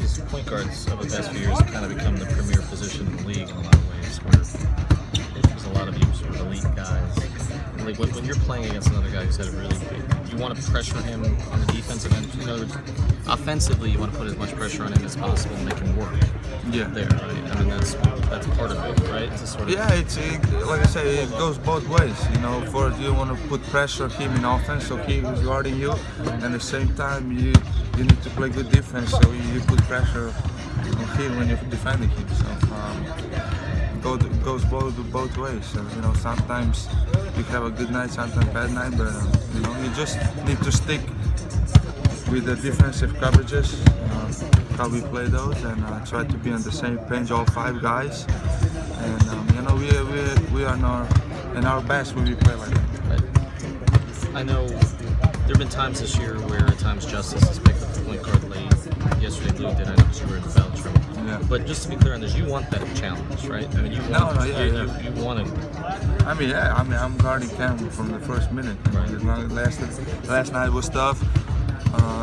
these point guards over the past few years have kind of become the premier position in the league in a lot of ways, where there's a lot of you sort of elite guys. Like when you're playing against another guy who's had a really big, you want to pressure him on the defensive end. In other words, offensively, you want to put as much pressure on him as possible and make him work. Yeah. There, right? I mean, that's part of it, right? It's a sort of like I say, it goes both ways. You know, first you want to put pressure on him in offense, so he is guarding you, and at the same time you need to play good defense, so you put pressure on him when you're defending him. So it goes both ways. So, you know, sometimes you have a good night, sometimes bad night, but you know, you just need to stick with the defensive coverages, how we play those, and try to be on the same page, all five guys. And you know, we are in our best when we play like that. I know there have been times this year where at times Justice has picked up the point guard late. Yesterday Luke did. I know because you were in foul trouble. Yeah. But just to be clear on this, you want that challenge, right? I mean, you want you want to. I mean, I'm guarding Kemba from the first minute. Right. Last night was tough.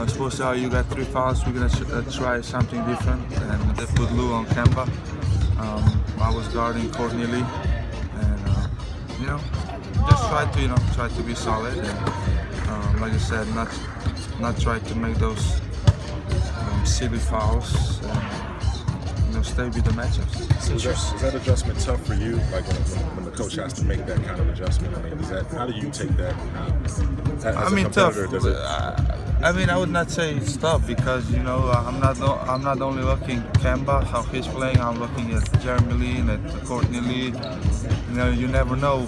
Supposed to you got 3 fouls, we're gonna try something different, and they put Lou on Kemba. I was guarding Courtney Lee, and you know, just try to be solid, and like I said, not try to make those silly fouls, and you know, stay with the matchups. Is that adjustment tough for you? Like when the coach has to make that kind of adjustment? I mean, how do you take that? As a competitor, tough. I mean, I would not say it's tough because, you know, I'm not only looking at Kemba, how he's playing. I'm looking at Jeremy Lee and at Courtney Lee. You know, you never know,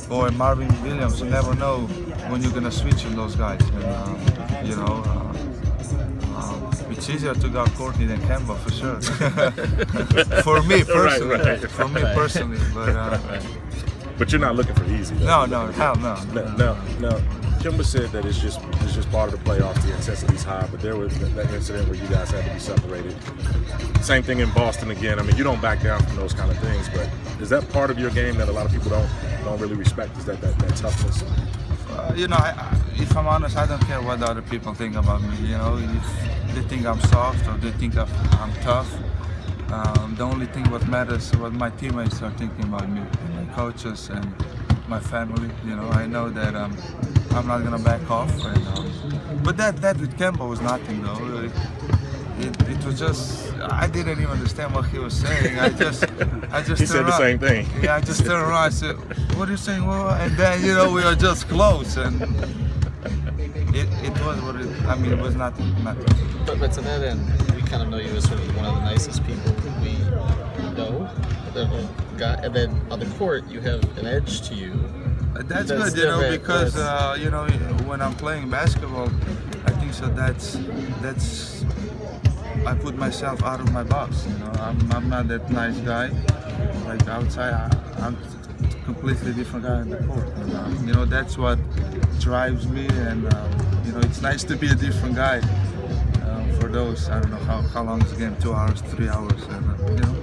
or Marvin Williams. You never know when you're gonna switch in those guys. And, you know, it's easier to guard Courtney than Kemba for sure. For me personally. Right. For me personally, But you're not looking for easy. No, hell no. No. Kemba said that it's just part of the playoffs. The intensity's high, but there was that incident where you guys had to be separated. Same thing in Boston again. I mean, you don't back down from those kind of things, but is that part of your game that a lot of people don't really respect? Is that toughness? You know, if I'm honest, I don't care what other people think about me. You know, if they think I'm soft or they think I'm tough. The only thing what matters is what my teammates are thinking about me, and my coaches and my family. You know, I know that I'm not gonna back off. But that with Kemba was nothing though. It was just, I didn't even understand what he was saying. I just he said the same thing. Yeah, I just turned around. I said, "What are you saying?" Well, and then you know we were just close, and it was what it. I mean, it was nothing. But to that end, we kind of know you as sort of one of the nicest people we know. And then on the court, you have an edge to you. That's good, you know, because you know, when I'm playing basketball, I think so. That's I put myself out of my box. You know, I'm not that nice guy. Like outside, I'm a completely different guy on the court. And, you know, that's what drives me. And you know, it's nice to be a different guy. For those, I don't know how long is the game? 2 hours, 3 hours, and you know.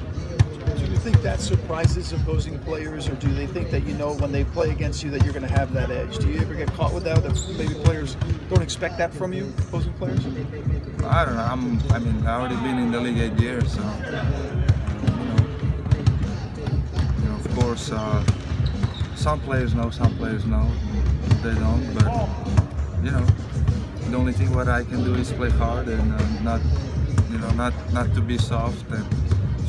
Do you think that surprises opposing players, or do they think that, you know, when they play against you that you're going to have that edge? Do you ever get caught with that maybe players don't expect that from you, opposing players? I don't know. I mean, I've already been in the league 8 years, so you know, of course, some players know, they don't. But you know, the only thing what I can do is play hard and not to be soft and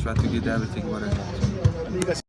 try to get everything what I got.